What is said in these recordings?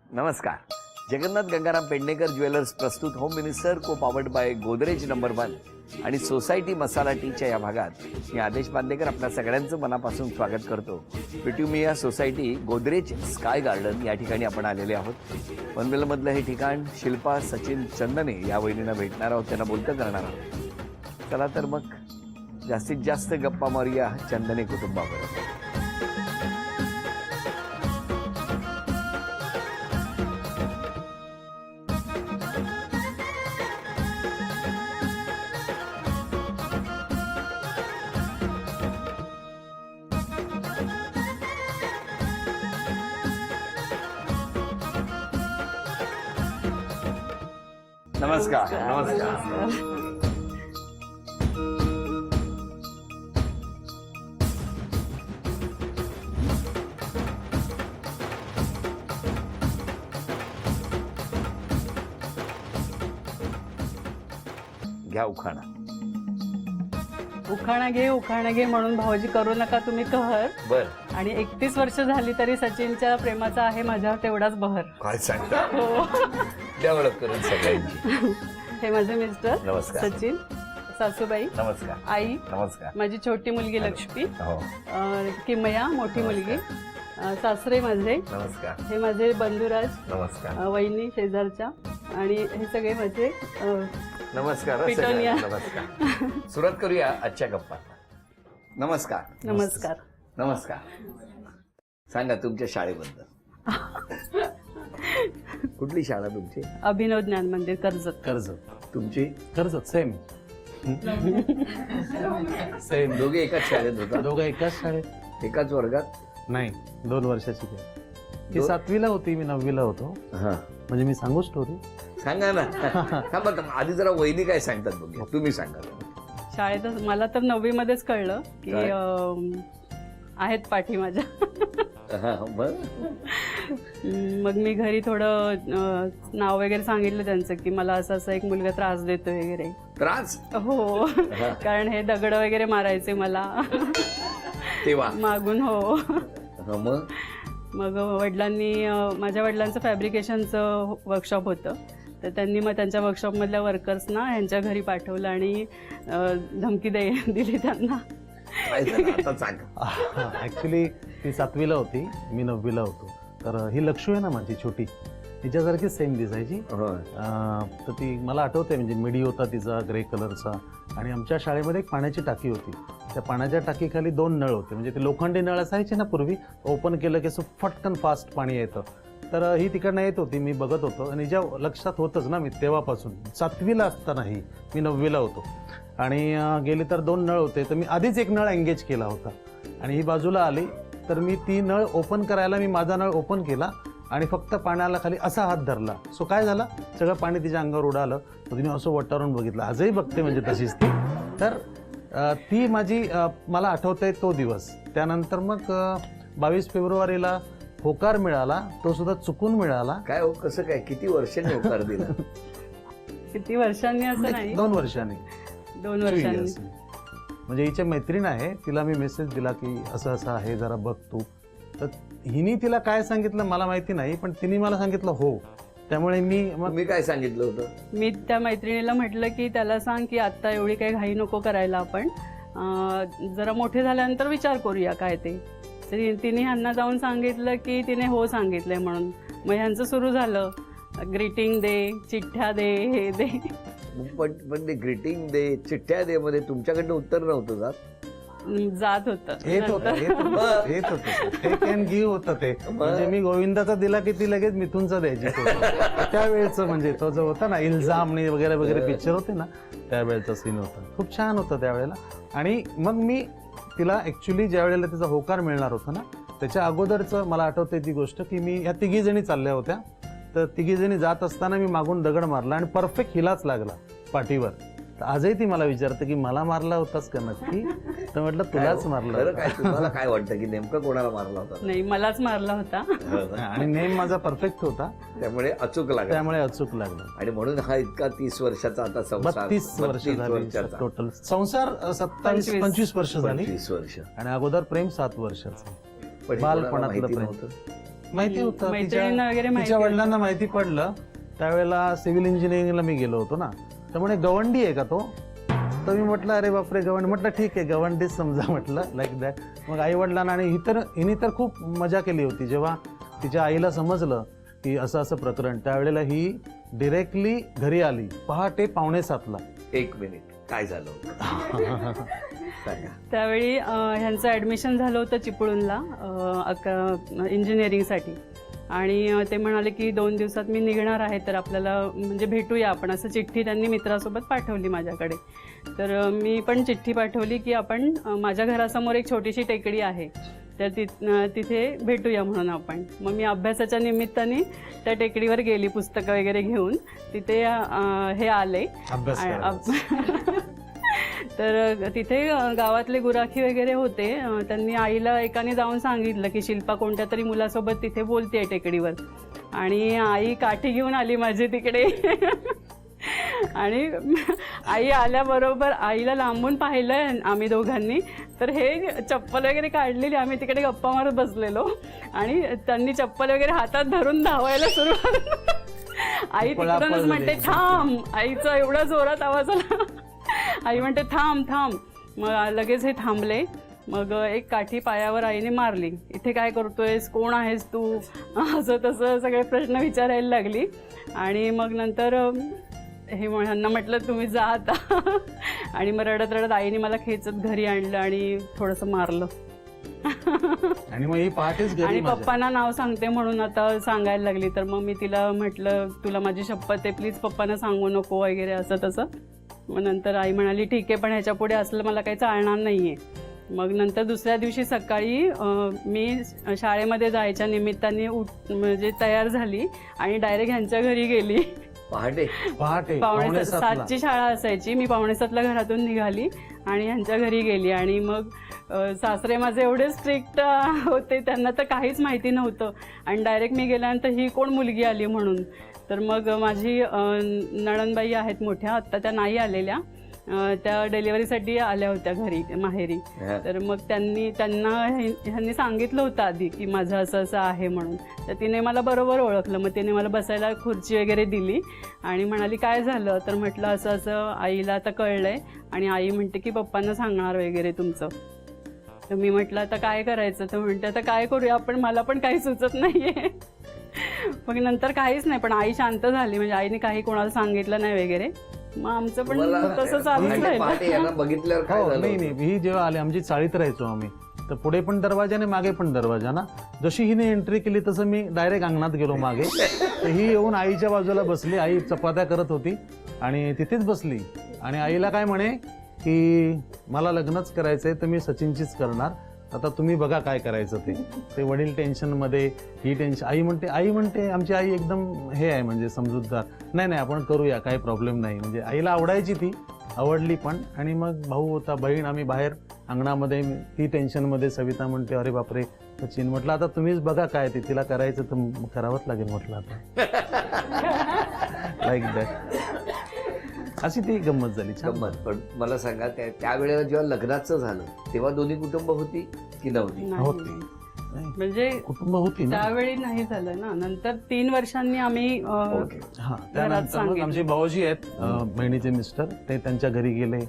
नमस्कार. जगन्नाथ गंगाराम पेडणेकर ज्वेलर्स प्रस्तुत home minister को पावर्ड बाय गोदरेज नंबर 1 आणि सोसायटी मसाला टीच्या या भागात मी आदेश बांदेकर आपल्या सगळ्यांचं मनापासून स्वागत करतो. पिट्युमिया सोसायटी गोदरेज स्काय गार्डन या ठिकाणी आपण आलेले आहोत. पनवेलमधलं हे ठिकाण शिल्पा सचिन चंदने या वहिनींना भेटणार आहोत, त्यांना बोलतं करणार आहोत. चला तर मग जास्तीत जास्त गप्पा मारूया चंदने कुटुंबाबरोबर. नमस्कार. नमस्कार. घ्या उखाणा. उखाणा घे म्हणून भाऊजी करू नका तुम्ही कहर. बर. आणि 31 वर्ष झाली तरी सचिनच्या प्रेमाचा आहे माझ्यावर तेवढाच बहर. काय सांगता? हो. द्या ओळख करून सगळ्यांची. हे माझे मिस्टर नमस्कार. सचिन, सासूबाई नमस्कार. आई, नमस्कार. माझी छोटी मुलगी लक्ष्मी, हो. किमया मोठी मुलगी, सासरे माझे, नमस्कार. हे माझे बंधुराज, नमस्कार. वहिनी शेजारच्या, आणि हे सगळे माझे नमस्कार. पिटोनिया. नमस्कार. सुरुवात करूया आजच्या गप्पा. नमस्कार. नमस्कार. नमस्कार. सांगा तुमच्या शाळेबद्दल. कुठली शाळा तुमची? अभिनव ज्ञान मंदिर कर्जत. कर्जत. तुमची? कर्जत. Same same. दोघे एकाच शाळेत होता? दोघं एकाच शाळेत. एकाच वर्गात? नाही, 2 वर्षाची ती 7वीला होती, मी 9वीला होतो. हा, म्हणजे मी सांगू स्टोरी. सांगा ना. थांबा आधी जरा वहिनी काय सांगतात बघूया. तुम्ही सांगा. शाळेतच मला तर 9वी मध्येच कळलं की काय? आहेत पाठी माझ्या. हा, बरं. मग मी घरी थोडं नाव वगैरे सांगितलं त्यांचं की मला असं असं एक मुलगा त्रास देतो वगैरे. त्रास? हो. कारण हे दगड वगैरे मारायचे मला तेव्हा मागून. हो. हा, मग वडिलांनी, माझ्या वडिलांचं फॅब्रिकेशनचं वर्कशॉप होतं, तर त्यांनी मग त्यांच्या वर्कशॉपमधल्या वर्कर्सना ह्यांच्या घरी पाठवलं आणि धमकी दिली त्यांना. काय झालं आता सांगा. ऍक्च्युली ती 7वीला होती, मी 9वीला होतो. तर ही लक्ष्मी आहे ना माझी छोटी, तिच्यासारखी सेम दिसायची. होय. तर ती मला आठवते, म्हणजे मिडी होता तिचा ग्रे कलरचा. आणि आमच्या शाळेमध्ये एक पाण्याची टाकी होती. त्या पाण्याच्या टाकीखाली 2 नळ होते. म्हणजे ते लोखंडी नळ असायचे ना पूर्वी, ओपन केलं की असं फटकन फास्ट पाणी येतं. तर ही तिकडनं येत होती, मी बघत होतो. आणि ज्या लक्षात होतंच ना मी तेव्हापासून, 7वीला असतानाही, मी 9वीला होतो. आणि गेली तर 2 नळ होते. तर मी आधीच एक नळ एंगेज केला होता आणि ही बाजूला आली. तर मी ती नळ ओपन करायला, मी माझा नळ ओपन केला आणि फक्त पाण्याला खाली असा हात धरला. सो काय झालं, सगळं पाणी तिच्या अंगावर उडालं. तर तिने असं वटारून बघितलं. आजही बघते म्हणजे तशीच ती. तर ती माझी, मला आठवतंय तो दिवस. त्यानंतर मग 22 फेब्रुवारीला होकार मिळाला, तो सुद्धा चुकून मिळाला. काय हो, कसं काय, किती वर्षांनी होकार दिला? किती वर्षांनी असं नाही, 2 वर्षांनी. 2 वर्षांनी. म्हणजे हिची मैत्रीण आहे, तिला मी मेसेज दिला की असं असं आहे, जरा बघ तू. तर हिने तिला काय सांगितलं मला माहिती नाही, पण तिने मला सांगितलं हो. त्यामुळे मी काय सांगितलं होतं? मी त्या मैत्रिणीला म्हटलं की त्याला सांग की आत्ता एवढी काही घाई नको करायला, आपण जरा मोठे झाल्यानंतर विचार करूया काय ते. तर तिने ह्यांना जाऊन सांगितलं की तिने हो सांगितलंय म्हणून. मग ह्यांचं सुरू झालं, ग्रीटिंग दे, चिठ्ठ्या दे, हे दे. पण ते ग्रीटिंग दे, चिठ्ठ्या दे मध्ये तुमच्याकडनं उत्तर नव्हतं जात होतं. येत होतं टेक अँड गिव्ह होतं ते. म्हणजे मी गोविंदाचा दिला की ती लगेच मिथुनचा द्यायची. त्यावेळेचं म्हणजे तो जो होता ना, इल्जाम वगैरे वगैरे पिक्चर होते ना, त्यावेळेचा सीन होता. खूप छान होतं त्यावेळेला. आणि मग मी तिला ऍक्च्युली ज्या वेळेला तिचा होकार मिळणार होता ना, त्याच्या अगोदरचं मला आठवते ती गोष्ट की मी या 3घी जणी चालल्या होत्या. तर 3घी जणी जात असताना मी मागून दगड मारला आणि परफेक्ट हिलाच लागला पाठीवर. तर आजही ती मला विचारते की मला मारला होतास का नक्की. तर म्हटलं तुलाच मारला होता. तुम्हाला काय वाटतं की नेमकं कोणाला मारला होता? नाही, मलाच मारला होता. आणि नेम माझा परफेक्ट होता, त्यामुळे अचूक लागला. आणि म्हणून हा इतका 30 वर्षाचा आता संसार. 32 वर्ष झाली टोटल. संसार 27-25 वर्ष झाली. 25 वर्ष. आणि अगोदर प्रेम 7 वर्षाचं. पण बालपणातलं प्रेम. माहिती होतं मैत्रिणींना वगैरे माहिती तिच्या होतं. वडिलांना माहिती पडलं त्यावेळेला सिव्हिल इंजिनिअरिंगला मी गेलो होतो ना, तर म्हणे गवंडी आहे का तो, तर मी म्हटलं अरे बापरे गवंडी, म्हटलं ठीक आहे गवंडीच समजा म्हटलं लाईक दॅट. मग आई वडिलांना आणि हिने तर खूप मजा केली होती जेव्हा तिच्या आईला समजलं की असं असं प्रकरण, त्यावेळेला ही डिरेक्टली घरी आली पहाटे 6:45ला. एक मिनिट, काय झालं होतं? सांगा. त्यावेळी ह्यांचं ॲडमिशन झालं होतं चिपळूणला इंजिनिअरिंगसाठी, आणि ते म्हणाले की 2 दिवसात मी निघणार आहे, तर आपल्याला म्हणजे भेटूया आपण, असं चिठ्ठी त्यांनी मित्रासोबत पाठवली माझ्याकडे. तर मी पण चिठ्ठी पाठवली की आपण माझ्या घरासमोर एक छोटीशी टेकडी आहे, तर तिथे भेटूया म्हणून आपण. मग मी अभ्यासाच्या निमित्ताने त्या टेकडीवर गेली पुस्तकं वगैरे घेऊन. तिथे हे आले अभ्यास तर तिथे गावातले गुराखी वगैरे होते. त्यांनी आईला एकाने जाऊन सांगितलं की शिल्पा कोणत्या तरी मुलासोबत तिथे बोलतेय टेकडीवर, आणि आई काठी घेऊन आली माझी तिकडे. आणि आई आल्याबरोबर आईला लांबून पाहिलं आम्ही दोघांनी, तर हे चप्पल वगैरे काढलेली, आम्ही तिकडे गप्पा मारत बसलेलो, आणि त्यांनी चप्पल वगैरे हातात धरून धावायला सुरुवात. आई तिकडूनच म्हणते थांब, आईचा एवढा जोरात आवाज आला. आई म्हणते थांब थांब. मग लगेच हे थांबले. मग एक काठी पायावर आईने मारली. इथे काय करतोयस, कोण आहेस तू, असं तसं सगळे प्रश्न विचारायला लागली. आणि मग नंतर ह्यांना म्हटलं तुम्ही जा आता. आणि मग रडत रडत आईने मला खेचत घरी आणलं आणि थोडंसं मारलं. आणि मग ही पहाटेच आणि पप्पांना नाव सांगते म्हणून आता सांगायला लागली. तर मग मी तिला म्हटलं तुला माझी शपथ आहे, प्लीज पप्पांना सांगू नको वगैरे असं तसं. मग नंतर आई म्हणाली ठीक आहे, पण ह्याच्या पुढे असलं मला काही चालणार नाही आहे. मग नंतर दुसऱ्या दिवशी सकाळी मी शाळेमध्ये जायच्या निमित्ताने म्हणजे तयार झाली आणि डायरेक्ट ह्यांच्या घरी गेली. पहाटे 7ची शाळा असायची. मी 6:45ला घरातून निघाली आणि ह्यांच्या घरी गेली. आणि मग सासरे माझे एवढे स्ट्रिक्ट होते, त्यांना तर काहीच माहिती नव्हतं. आणि डायरेक्ट मी गेल्यानंतर ही कोण मुलगी आली म्हणून. तर मग माझी नणंदबाई आहेत मोठ्या, आत्ता त्या नाही आलेल्या, त्या डिलिव्हरीसाठी आल्या होत्या घरी माहेरी. तर मग त्यांना ह्यांनी सांगितलं होतं आधी की माझं असं असं आहे म्हणून. तर तिने मला बरोबर ओळखलं. मग तिने मला बसायला खुर्ची वगैरे दिली आणि म्हणाली काय झालं, तर म्हटलं असं असं आईला आता कळलंय आणि आई म्हणते की पप्पांना सांगणार वगैरे तुमचं. तर मी म्हटलं आता काय करायचं, तर म्हणते आता काय करूया आपण, मला पण काही सुचत नाहीये. मग नंतर काहीच नाही, पण आई शांत झाली, म्हणजे आईने काही कोणाला सांगितलं नाही वगैरे. मग आमचं पण तसं चालूच राहिलं. बघितल्यावर काय झालं? नाही ही जेव्हा आली आमची चाळीत राहायचो आम्ही, तर पुढे पण दरवाजा आणि मागे पण दरवाजा ना. जशी हिने एंट्री केली तसं मी डायरेक्ट अंगणात गेलो मागे. तर ही येऊन आईच्या बाजूला बसली. आई चपात्या करत होती आणि तिथेच बसली. आणि आईला काय म्हणे की मला लग्नच करायचंय तर मी सचिनचीच करणार, आता तुम्ही बघा काय करायचं ते. वडील टेन्शनमध्ये, ही टेन्शन. आई म्हणते आमची आई एकदम हे आहे म्हणजे समजूतदार, नाही आपण करूया, काही प्रॉब्लेम नाही. म्हणजे आईला आवडायची, ती आवडली पण. आणि मग भाऊ होता, बहीण, आम्ही बाहेर अंगणामध्ये, ती टेन्शनमध्ये. सविता म्हणते अरे बापरे सचिन. म्हटलं आता तुम्हीच बघा काय ते, तिला करायचं तर करावंच लागेल म्हटलं आता. Like that. अशी ती गंमत झाली. गंमत. पण मला सांगा त्यावेळेला जेव्हा लग्नाचं झालं तेव्हा दोन्ही कुटुंब होती की नव्हती? होती. म्हणजे कुटुंब होती ना त्यावेळी नाही झालं ना. नंतर 3 वर्षांनी आम्ही त्यानंतर मग आमचे भाऊजी आहेत, बहिणीचे मिस्टर, ते त्यांच्या घरी गेले,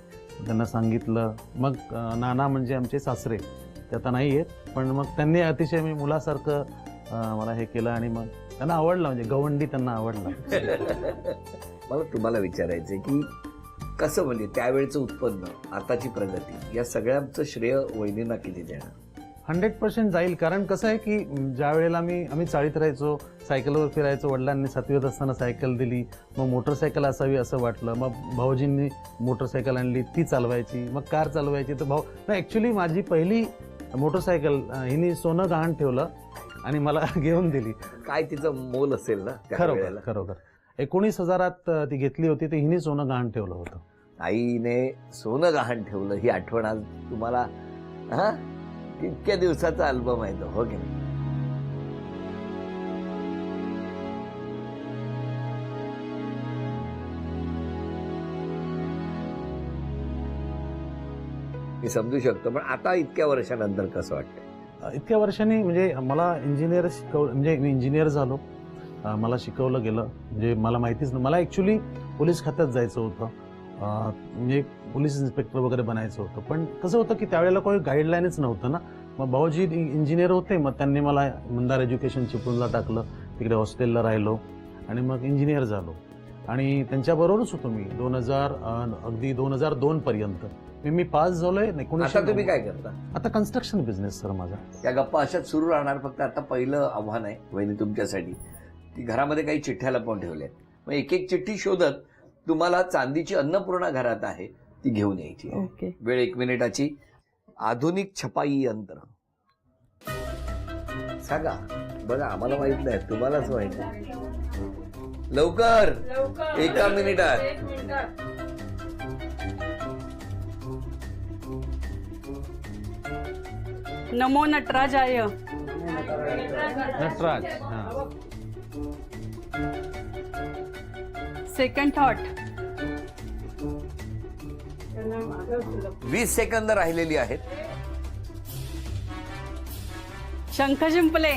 त्यांना सांगितलं. मग नाना म्हणजे आमचे सासरे, ते आता नाही आहेत, पण मग त्यांनी अतिशय मी मुलासारखं मला हे केलं. आणि मग त्यांना आवडलं, म्हणजे गवंडी त्यांना आवडला. मला तुम्हाला विचारायचंय की कसं, म्हणजे त्यावेळेचं उत्पन्न, आताची प्रगती, या सगळ्यांचं श्रेय वहिनींना किती देणार? 100% जाईल. कारण कसं आहे की ज्या वेळेला आम्ही चाळीत राहायचो, सायकलवर फिरायचो. वडिलांनी 7वीत असताना सायकल दिली, मग मोटरसायकल असावी असं वाटलं. मग भाऊजींनी मोटरसायकल आणली, ती चालवायची. मग कार चालवायची. तर ॲक्च्युली माझी पहिली मोटरसायकल हिने सोनं गहाण ठेवलं आणि मला घेऊन दिली. काय तिचं मोल असेल ना खरोखर. 19,000त ती घेतली होती, ते हिने सोनं गहाण ठेवलं होतं. आईने सोनं गहाण ठेवलं, ही आठवण आज तुम्हाला इतक्या दिवसाचा अल्बम आहे तो, हो की नाही? मी समजू शकतो, पण आता इतक्या वर्षानंतर कसं वाटतंय? इतक्या वर्षांनी म्हणजे मला इंजिनियर म्हणजे मी इंजिनियर झालो. मला शिकवलं गेलं, म्हणजे मला माहितीच नाही. मला ॲक्च्युली पोलीस खात्यात जायचं होतं, म्हणजे पोलीस इन्स्पेक्टर वगैरे बनायचं होतं. पण कसं होतं की त्यावेळेला काही गाईडलाईनच नव्हतं ना. मग भाऊजी इंजिनियर होते, मग त्यांनी मला मंदार एज्युकेशन चिपळूणला टाकलं, तिकडे हॉस्टेलला राहिलो आणि मग इंजिनियर झालो. आणि त्यांच्याबरोबरच होतो मी 2002 पर्यंत. मी पास झालोय. आता तुम्ही काय करता? आता कन्स्ट्रक्शन बिझनेस सर माझा. या गप्पा अशाच सुरू राहणार. फक्त आता पहिलं आव्हान आहे वहिनी तुमच्यासाठी की घरामध्ये काही चिठ्ठ्या लपवून ठेवल्या. मग एक एक चिठ्ठी शोधत तुम्हाला चांदीची अन्नपूर्णा घरात आहे ती घेऊन यायची. ओके. वेळ 1 मिनिटाची. आधुनिक छपाई यंत्र सांगा. बघा आम्हाला माहित नाही, तुम्हालाच माहित आहे. लवकर 1 मिनिटात. नमो नटराजाय. नटराज. हां. Second thought. 20 सेकंद राहिलेली आहेत. शंख शिंपले.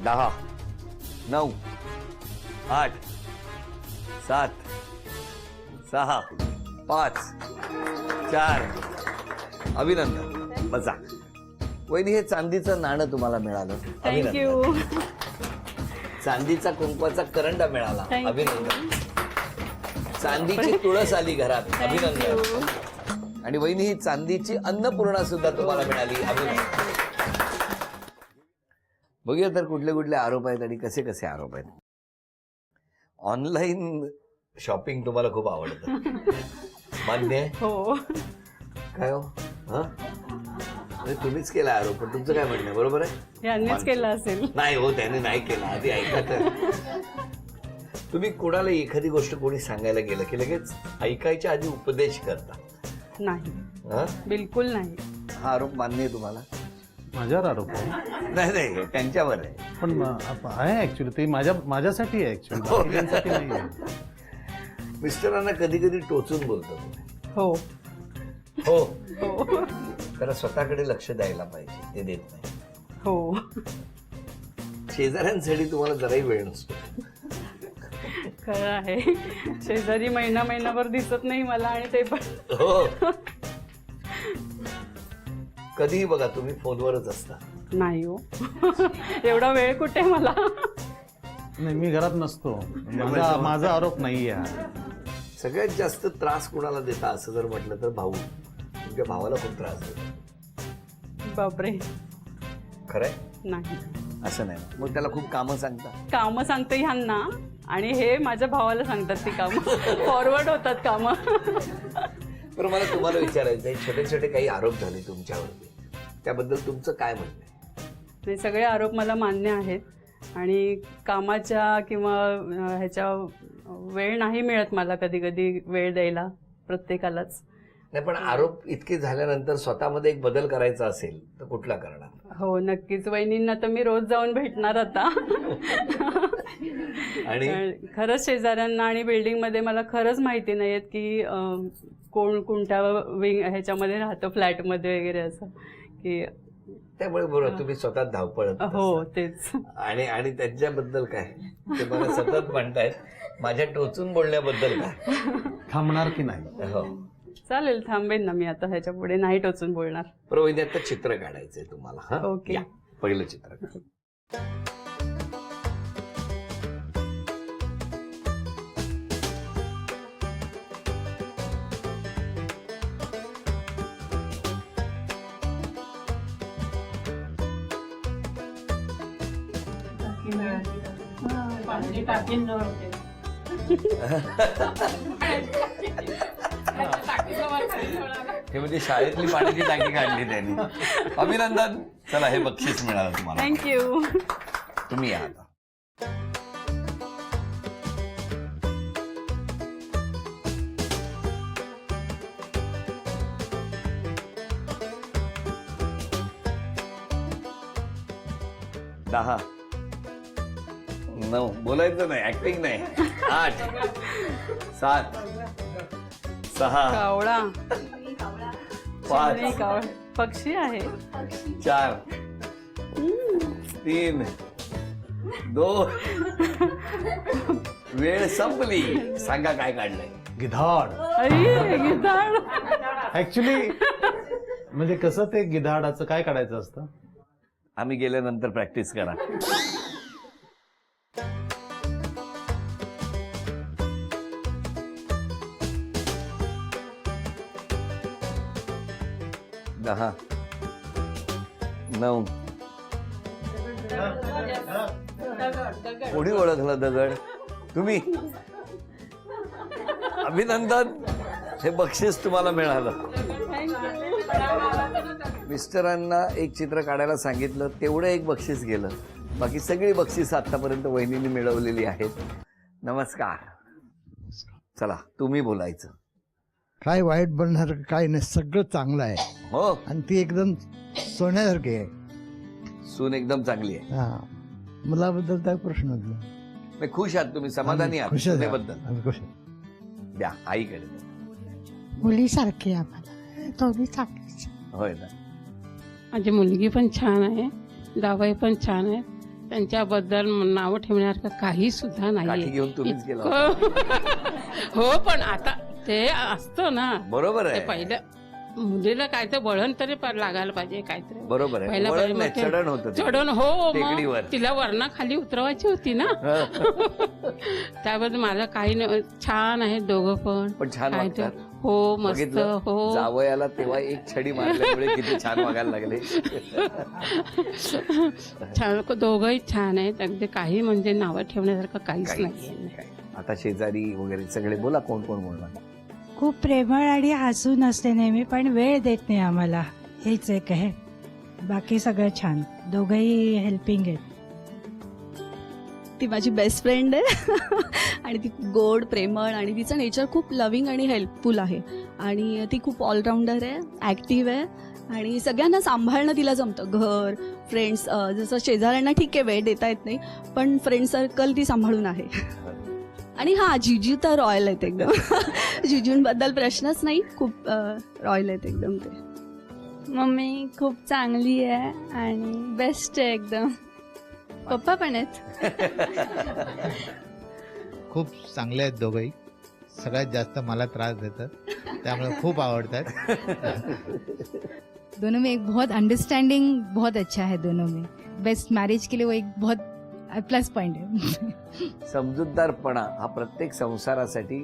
10 9 8 7 6 5 4. अभिनंदन. बसा. वहिनी हे चांदीचं नाणं तुम्हाला मिळालं. थँक्यू. चांदीचा कुंकवाचा करंडा मिळाला. Thank you. अभिनंदन. चांदीची तुळस आली घरात. अभिनंदन. आणि वहिनी ही चांदीची अन्नपूर्णा सुद्धा तुम्हाला मिळाली. अभिनंदन. बघूया तर कुठले कुठले आरोप आहेत आणि कसे कसे आरोप आहेत. ऑनलाईन शॉपिंग तुम्हाला खूप आवडतं, मान्य आहे? हो. काय हो? हं? म्हणजे तुम्हीच केला आरोप, पण तुमचं काय म्हणणं आहे? बरोबर आहे? यांनीच केलं असेल. नाही हो, त्याने नाही केला. आधी ऐका तर. तुम्ही कोणाला एखादी गोष्ट कोणी सांगायला गेलं की लगेच ऐकायच्या आधी उपदेश करता? नाही, हं? बिलकुल नाही. हा आरोप मान्य आहे तुम्हाला? माझ्यावर आरोप आहे. नाही नाही, त्यांच्यावर आहे. पण आहे ऍक्च्युली ते माझ्यासाठी आहे ऍक्च्युली, त्यांच्यासाठी नाही आहे. मिस्टरांना कधी कधी टोचून बोलतो तुम्ही. हो हो. हो त्याला स्वतःकडे लक्ष द्यायला पाहिजे, ते देत नाही. हो. शेजाऱ्यांसाठी तुम्हाला जराही वेळ नसतो. खरं आहे. शेजारी महिनाभर दिसत नाही मला, आणि ते पण. हो. कधीही बघा तुम्ही फोनवरच असता. नाही हो. एवढा वेळ कुठे मला. नाही, मी घरात नसतो. माझा आरोप नाही आहे. सगळ्यात जास्त त्रास कोणाला देता असं जर म्हटलं तर भाऊ. तुमच्या भावाला खूप त्रास देतो. बापरे. खरंय? नाही, असं नाही. मग त्याला खूप कामं सांगता? कामं सांगते ह्यांना, आणि हे माझ्या भावाला सांगतात ती कामं. फॉरवर्ड होतात कामं. पण मला तुम्हाला विचारायचं आहे, छोटे छोटे काही आरोप झाले तुमच्यावरती, त्याबद्दल तुमचं काय म्हणणं आहे? हे सगळे आरोप मला मान्य आहेत, आणि कामाच्या किंवा ह्याच्या वेळ नाही मिळत मला कधी कधी वेळ द्यायला प्रत्येकालाच. नाही, पण आरोप इतके झाल्यानंतर स्वतःमध्ये एक बदल करायचा असेल तर कुठला करणार? हो नक्कीच. वहिनींना तर मी रोज जाऊन भेटणार आता. आणि खरंच शेजाऱ्यांना आणि बिल्डिंगमध्ये मला खरंच माहिती नाही आहेत की कोण कोणत्या विंग ह्याच्यामध्ये राहतं, फ्लॅटमध्ये वगैरे, असं की. त्यामुळे बरोबर तुम्ही स्वतः धावपळ. हो तेच. आणि त्यांच्याबद्दल काय ते मला सतत म्हणतायत, माझ्या टोचून बोलण्याबद्दल काय? थांबणार की नाही? हो चालेल, थांबेन ना मी आता, ह्याच्या पुढे नाही टोचून बोलणार. प्रवीण, आता चित्र काढायचंय तुम्हाला. हा, ओके. या, पहिलं चित्र काढ. हे म्हणजे शाळेतली पाण्याची टाकी काढली त्यांनी. अभिनंदन. चला, हे बक्षीस मिळालं तुम्हाला. थँक्यू. तुम्ही या आता. दहा 9 बोलायचं नाही, ऍक्टिंग नाही. 8 7 6 कावळा. 5 नाही, कावळा. पक्षी आहे. 4 3 2 वेळ संपली. सांगा काय काढलंय? गिधाड. आई, गिधाड. ऍक्च्युली म्हणजे कसं ते गिधाडाचं काय काढायचं असतं? आम्ही गेल्यानंतर प्रॅक्टिस करा. दहा 9 कोणी ओळखलं दगड? तुम्ही. अभिनंदन, हे बक्षीस तुम्हाला मिळालं. मिस्टरांना एक चित्र काढायला सांगितलं, तेवढं एक बक्षीस गेलं. बाकी सगळी बक्षीस आतापर्यंत वहिनीने मिळवलेली आहेत. नमस्कार. चला तुम्ही बोलायचं. काय वाईट बनणार काय नाही, सगळं चांगलं आहे. हो, आणि ती एकदम सोन्यासारखी आहे. सून एकदम चांगली आहे. हा, मुलाबद्दल काय प्रश्नच नाही. मी खुश आहात तुम्ही? समाधानी आहात खुश आहे. सुनेबद्दल? आम्ही खुश आहे. द्या आईकडे. मुलीसारखी आम्हाला दोन्ही चांगलीच. होय ना. माझी मुलगी पण छान आहे, जावई पण छान आहे. त्यांच्याबद्दल नावं ठेवण्यासारखं काही सुद्धा काठी नाही. घेऊन तुम्हीच गेला होता. हो, पण आता ते असतं ना, बरोबर ते आहे. पहिलं मुलीला काय तर वळण तरी लागायला पाहिजे काहीतरी. बरोबर आहे. पहिला वळण नाही, ते- चढण होतं ते. चढण. हो, टेकडीवर. मग तिला वरना खाली उतरवायची होती ना. त्याबद्दल मला काही नाही. छान आहे दोघं पण. पण छान काय तर- वागतात. हो, मस्त. बघितलं? हो, जावयाला तेव्हा एक छडी मारल्यामुळे किती छान वागायला लागले. छान, दोघंही छान आहेत. अगदी काही म्हणजे नावं ठेवण्यासारखं काहीच नाही. आता शेजारी वगैरे सगळे बोला, कोण कोण बोलणार? खूप प्रेमळ आणि हसून असते नेहमी, पण वेळ देत नाही आम्हाला, हेच एक आहे. बाकी सगळं छान, दोघंही हेल्पिंग आहेत. ती माझी बेस्ट फ्रेंड आहे आणि ती गोड, प्रेमळ आणि तिचं नेचर खूप लव्हिंग आणि हेल्पफुल आहे. आणि ती खूप ऑलराऊंडर आहे, ॲक्टिव्ह आहे आणि सगळ्यांना सांभाळणं तिला जमतं. घर, फ्रेंड्स, जसं शेजाऱ्यांना ठीक आहे वेळ देता येत नाही, पण फ्रेंड सर्कल ती सांभाळून आहे. आणि हां, जिजू तर रॉयल आहेत एकदम. जिजूंबद्दल प्रश्नच नाही, खूप रॉयल आहेत एकदम ते. मम्मी खूप चांगली आहे आणि बेस्ट आहे एकदम. पप्पा पण आहेत. खूप चांगले आहेत दोघंही. सगळ्यात जास्त मला त्रास देतात, त्यामुळे खूप आवडतात. दोनों में एक बहुत अंडरस्टैंडिंग बहुत अच्छा है दोनों में. बेस्ट मैरिज के लिए वो एक बहुत प्लस पॉइंट है. समजूतदारपणा हा प्रत्येक संसारासाठी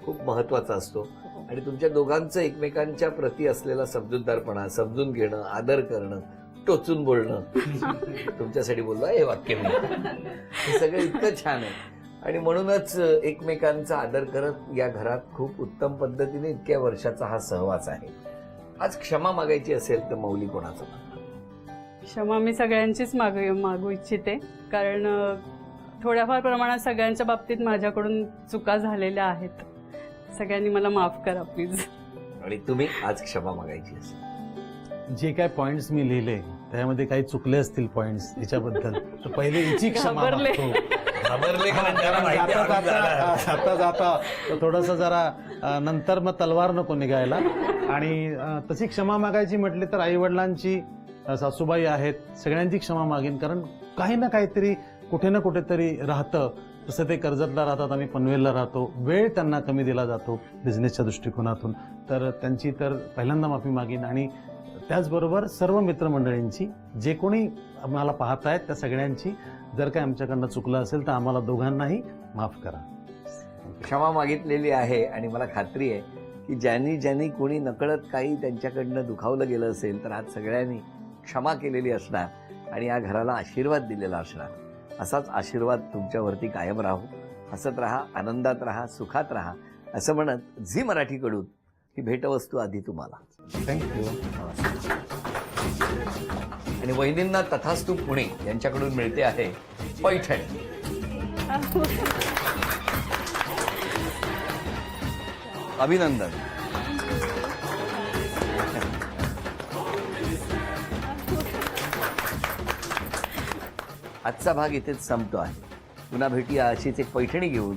खूप महत्वाचा असतो. आणि तुमच्या दोघांचं एकमेकांच्या प्रती असलेला समजूतदारपणा, समजून घेणं, आदर करणं, टोचून बोलणं, तुमच्यासाठी बोललो हे वाक्य मी, हे सगळं इतकं छान आहे. आणि म्हणूनच एकमेकांचा आदर करत या घरात खूप उत्तम पद्धतीने इतक्या वर्षाचा हा सहवास आहे. आज क्षमा मागायची असेल तर मौली कोणाचं? क्षमा मी सगळ्यांचीच मागू इच्छिते, कारण थोड्याफार प्रमाणात सगळ्यांच्या बाबतीत माझ्याकडून चुका झालेल्या आहेत. सगळ्यांनी मला माफ करा प्लीज. आणि तुम्ही आज क्षमा मागायची असेल? जे काय पॉइंट्स मी लिहिले त्यामध्ये काही चुकले असतील पॉइंट्स याच्याबद्दल, तर पहिले याची क्षमा घाबरले. मागतो. घाबरले कारण त्याला माहिती आहे आम्ही जाणार. जाता जाता थोडस जरा नंतर मग तलवार नको निघायला. आणि तशी क्षमा मागायची म्हटली तर आई वडिलांची, सासूबाई आहेत, सगळ्यांची क्षमा मागेन. कारण काही ना काहीतरी कुठे ना कुठेतरी राहतं. तसं ते कर्जतला राहतात, आम्ही पनवेलला राहतो. वेळ त्यांना कमी दिला जातो बिझनेसच्या दृष्टिकोनातून, तर त्यांची तर पहिल्यांदा माफी मागेन. आणि त्याचबरोबर सर्व मित्रमंडळींची, जे कोणी आम्हाला पाहत आहेत त्या सगळ्यांची, जर काय आमच्याकडनं चुकलं असेल तर आम्हाला दोघांनाही माफ करा. क्षमा मागितलेली आहे. आणि मला खात्री आहे की ज्यांनी ज्यांनी कोणी नकळत काही त्यांच्याकडनं दुखावलं गेलं असेल तर आज सगळ्यांनी क्षमा केलेली असणार आणि या घराला आशीर्वाद दिलेला असणार. असाच आशीर्वाद तुमच्यावरती कायम राहू. हसत राहा, आनंदात राहा, सुखात राहा, असं म्हणत झी मराठीकडून ही भेटवस्तू आधी तुम्हाला. थँक्यू. आणि वहिनींना तथास्तु पुणे यांच्याकडून मिळते आहे पैठण. अभिनंदन. आजचा भाग इथेच संपतो आहे. पुन्हा भेटूया अशीच एक पैठणी घेऊन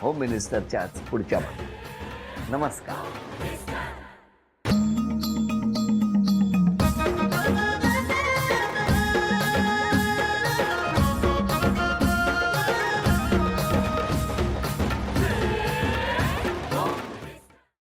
होम मिनिस्टरच्याच पुढच्या भागात. नमस्कार.